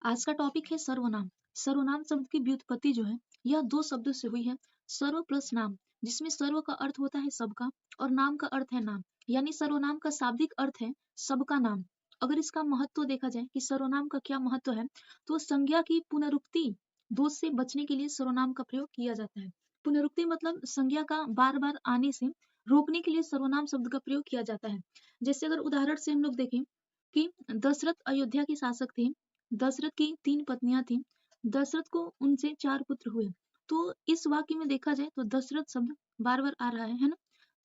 आज का टॉपिक है सर्वनाम। सर्वनाम शब्द की व्युत्पत्ति जो है यह दो शब्दों से हुई है। सर्व प्लस नाम, जिसमें सर्व का अर्थ होता है सबका और नाम का अर्थ है नाम, यानी सर्वनाम का शाब्दिक अर्थ है सबका नाम। अगर इसका महत्व देखा जाए कि सर्वनाम का क्या महत्व है, तो संज्ञा की पुनरुक्ति दोष से बचने के लिए सर्वनाम का प्रयोग किया जाता है। पुनरुक्ति मतलब संज्ञा का बार बार आने से रोकने के लिए सर्वनाम शब्द का प्रयोग किया जाता है। जैसे अगर उदाहरण से हम लोग देखें कि दशरथ अयोध्या के शासक थे। दशरथ की 3 पत्नियां थीं। दशरथ को उनसे 4 पुत्र हुए। तो इस वाक्य में देखा जाए तो दशरथ शब्द बार-बार आ रहा है ना?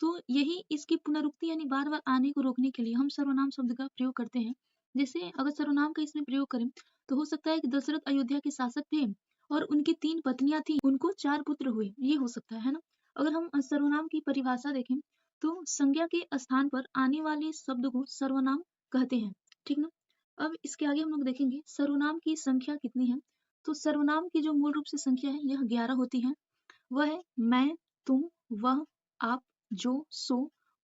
तो यही इसकी पुनरुक्ति यानी बार-बार आने को रोकने के लिए हम सर्वनाम शब्द का प्रयोग करते हैं। जैसे अगर सर्वनाम का इसमें प्रयोग करें तो हो सकता है कि दशरथ अयोध्या के शासक थे और उनकी 3 पत्नियां थीं, उनको 4 पुत्र हुए। ये हो सकता है ना? अगर हम सर्वनाम की परिभाषा देखें तो संज्ञा के स्थान पर आने वाले शब्द को सर्वनाम कहते हैं। ठीक ना? अब इसके आगे हम लोग देखेंगे सर्वनाम की संख्या कितनी है। तो सर्वनाम की जो मूल रूप से संख्या है यह 11 होती है। वह है मैं, तुम, वह, आप, जो, सो,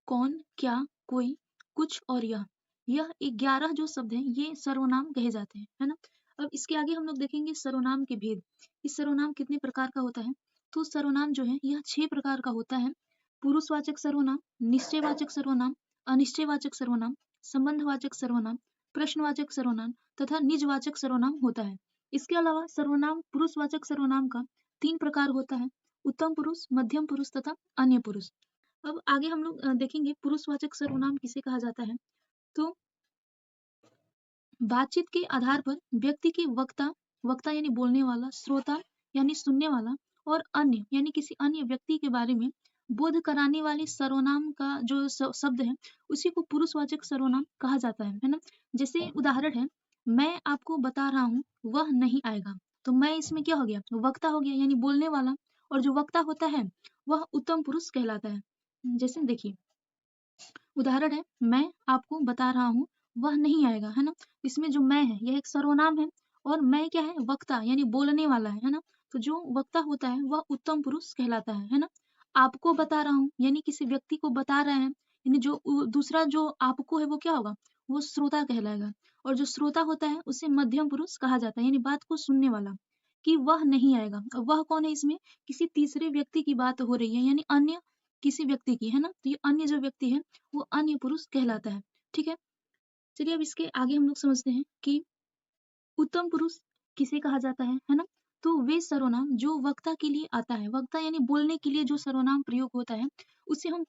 कौन, क्या, कोई, कुछ और यह। यह 11 जो शब्द हैं ये सर्वनाम कहे जाते हैं, है ना? अब इसके आगे हम लोग देखेंगे सर्वनाम के भेद। इस सर्वनाम कितने प्रकार का होता है? तो सर्वनाम जो है यह 6 प्रकार का होता है। पुरुषवाचक सर्वनाम, निश्चयवाचक सर्वनाम, अनिश्चयवाचक सर्वनाम, संबंधवाचक सर्वनाम, प्रश्नवाचक सर्वनाम तथा निजवाचक सर्वनाम होता है। इसके अलावा सर्वनाम पुरुषवाचक सर्वनाम का 3 प्रकार होता है। उत्तम पुरुष, मध्यम पुरुष तथा अन्य पुरुष। अब आगे हम लोग देखेंगे पुरुषवाचक सर्वनाम किसे कहा जाता है। तो बातचीत के आधार पर व्यक्ति के वक्ता, वक्ता यानी बोलने वाला, श्रोता यानी सुनने वाला और अन्य यानी किसी अन्य व्यक्ति के बारे में बोध कराने वाले सर्वनाम का जो शब्द है उसी को पुरुषवाचक सर्वनाम कहा जाता है ना? जैसे उदाहरण है, मैं आपको बता रहा हूँ वह नहीं आएगा। तो मैं इसमें क्या हो गया? वक्ता हो गया यानी बोलने वाला। और जो वक्ता होता है वह उत्तम पुरुष कहलाता है। जैसे देखिए उदाहरण है, मैं आपको बता रहा हूँ वह नहीं आएगा, है ना? इसमें जो मैं है यह एक सर्वनाम है और मैं क्या है? वक्ता यानी बोलने वाला है ना? तो जो वक्ता होता है वह उत्तम पुरुष कहलाता है ना? आपको बता रहा हूँ यानी किसी व्यक्ति को बता रहे हैं, यानी जो दूसरा जो आपको है वो क्या होगा? वो श्रोता कहलाएगा। और जो श्रोता होता है उसे मध्यम पुरुष कहा जाता है यानी बात को सुनने वाला। कि वह नहीं आएगा, वह कौन है? इसमें किसी तीसरे व्यक्ति की बात हो रही है यानी अन्य किसी व्यक्ति की, है ना? तो ये अन्य जो व्यक्ति है वो अन्य पुरुष कहलाता है। ठीक है? चलिए अब इसके आगे हम लोग समझते हैं कि उत्तम पुरुष किसे कहा जाता है ना? तो वे सर्वनाम जो वक्ता के लिए आता है, वक्ता यानी बोलने के लिए जो सर्वनाम प्रयोग होता है, उसे हम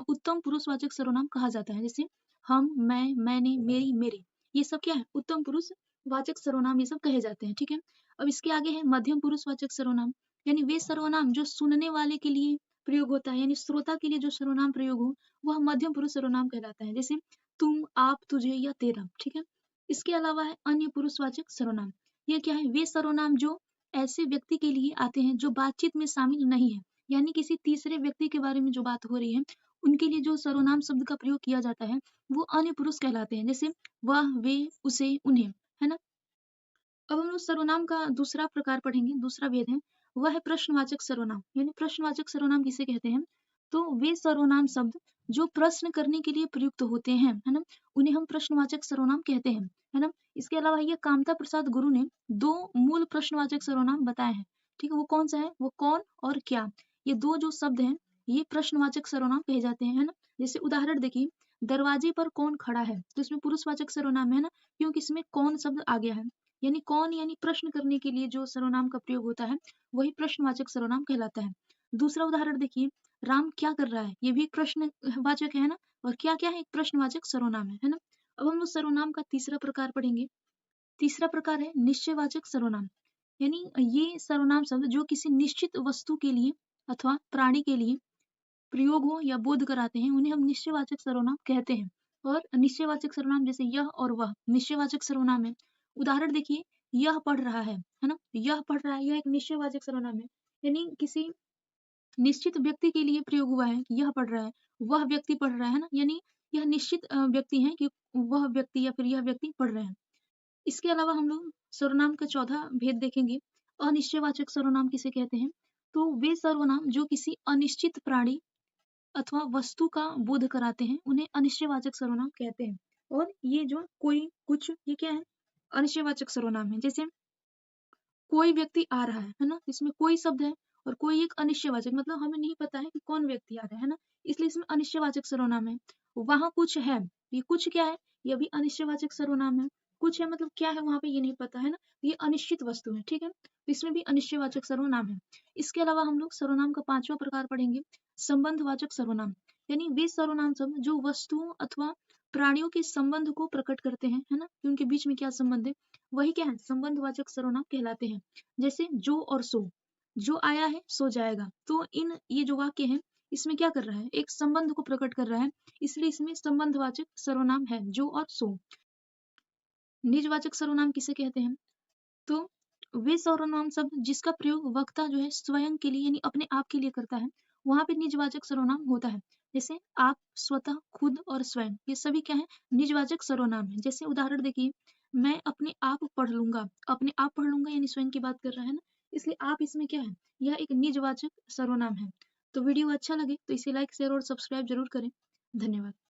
उत्तम पुरुषवाचक सर्वनाम कहा जाता है। जैसे हम, मैं, मैंने, मेरी, मेरे। ये सब क्या है? उत्तम पुरुष वाचक सर्वनाम ये सब कहे जाते हैं। ठीक है? अब इसके आगे है मध्यम पुरुषवाचक सर्वनाम, यानी वे सर्वनाम जो सुनने वाले के लिए प्रयोग होता है, यानी श्रोता के लिए जो सर्वनाम प्रयोग हो, वह मध्यम पुरुष सर्वनाम कहलाता है। जैसे तुम, आप, तुझे या तेरा। ठीक है? इसके अलावा है अन्य पुरुषवाचक सर्वनाम। ये क्या है? वे सर्वनाम जो ऐसे व्यक्ति के लिए आते हैं जो बातचीत में शामिल नहीं है, यानी किसी तीसरे व्यक्ति के बारे में जो बात हो रही है उनके लिए जो सर्वनाम शब्द का प्रयोग किया जाता है वो अन्य पुरुष कहलाते हैं। जैसे वह, वे, उसे, उन्हें। है ना? अब हम लोग सर्वनाम का दूसरा प्रकार पढ़ेंगे, दूसरा भेद है, वह है प्रश्नवाचक सर्वनाम। यानी प्रश्नवाचक सर्वनाम किसे कहते हैं? तो वे सर्वनाम शब्द जो प्रश्न करने के लिए प्रयुक्त होते हैं, है ना? उन्हें हम प्रश्नवाचक सर्वनाम कहते हैं, है ना? इसके अलावा ये कामता प्रसाद गुरु ने 2 मूल प्रश्नवाचक सर्वनाम बताए हैं। ठीक है? वो कौन सा है? वो कौन और क्या। ये 2 जो शब्द हैं, ये प्रश्नवाचक सर्वनाम कहे जाते हैं, है ना? जैसे उदाहरण देखिए, दरवाजे पर कौन खड़ा है? तो इसमें पुरुषवाचक सर्वनाम है ना, क्योंकि इसमें कौन शब्द आ गया है। यानी कौन यानी प्रश्न करने के लिए जो सर्वनाम का प्रयोग होता है वही प्रश्नवाचक सर्वनाम कहलाता है। दूसरा उदाहरण देखिए, राम क्या कर रहा है? ये भी एक प्रश्नवाचक है ना, और क्या क्या है? एक प्रश्नवाचक सर्वनाम है ना? अब हम लोग सर्वनाम का तीसरा प्रकार पढ़ेंगे। तीसरा प्रकार है निश्चयवाचक सर्वनाम। यानी ये सर्वनाम शब्द जो किसी निश्चित वस्तु के लिए अथवा प्राणी के लिए प्रयोग हो या बोध कराते हैं उन्हें हम निश्चयवाचक सर्वनाम कहते हैं। और निश्चयवाचक सर्वनाम जैसे यह और वह निश्चयवाचक सर्वनाम है। उदाहरण देखिए, यह पढ़ रहा है ना? यह पढ़ रहा है, यह एक निश्चयवाचक सर्वनाम है। यानी किसी निश्चित व्यक्ति के लिए प्रयोग हुआ है कि यह पढ़ रहा है, वह व्यक्ति पढ़ रहा है ना? यानी यह निश्चित व्यक्ति है कि वह व्यक्ति या फिर यह व्यक्ति पढ़ रहे हैं। इसके अलावा हम लोग सर्वनाम का चौथा भेद देखेंगे, अनिश्चयवाचक सर्वनाम किसे कहते हैं? तो वे सर्वनाम जो किसी अनिश्चित प्राणी अथवा वस्तु का बोध कराते हैं उन्हें अनिश्चयवाचक सर्वनाम कहते हैं। और ये जो कोई, कुछ, ये क्या है? अनिश्चयवाचक सर्वनाम है। जैसे कोई व्यक्ति आ रहा है ना? इसमें कोई शब्द है और कोई एक अनिश्चयवाचक, मतलब हमें नहीं पता है कि कौन व्यक्ति आ रहा है ना? इसलिए इसमें अनिश्चयवाचक सर्वनाम है। वहाँ कुछ है, ये कुछ क्या है? ये भी अनिश्चयवाचक सर्वनाम है। कुछ है मतलब क्या है वहाँ पे ये नहीं पता है ना? ये अनिश्चित वस्तु है, ठीक है? तो इसमें भी अनिश्चयवाचक सर्वनाम है। इसके अलावा हम लोग सर्वनाम का 5वां प्रकार पढ़ेंगे, संबंधवाचक सर्वनाम। यानी वे सर्वनाम शब्द जो वस्तुओं अथवा प्राणियों के संबंध को प्रकट करते हैं, है ना? कि उनके बीच में क्या संबंध है, वही क्या है, संबंधवाचक सर्वनाम कहलाते हैं। जैसे जो और सो, जो आया है सो जाएगा। तो इन ये जो वाक्य है इसमें क्या कर रहा है, एक संबंध को प्रकट कर रहा है, इसलिए इसमें संबंधवाचक सर्वनाम है जो और सो। निजवाचक सर्वनाम किसे कहते हैं? तो वे सर्वनाम शब्द जिसका प्रयोग वक्ता जो है स्वयं के लिए यानी अपने आप के लिए करता है, वहां पे निजवाचक सर्वनाम होता है। जैसे आप, स्वतः, खुद और स्वयं, ये सभी क्या है, निजवाचक सर्वनाम है। जैसे उदाहरण देखिए, मैं अपने आप पढ़ लूंगा, अपने आप पढ़ लूंगा यानी स्वयं की बात कर रहा है ना, इसलिए आप इसमें क्या है, यह एक निजवाचक सर्वनाम है। तो वीडियो अच्छा लगे तो इसे लाइक शेयर और सब्सक्राइब जरूर करें। धन्यवाद।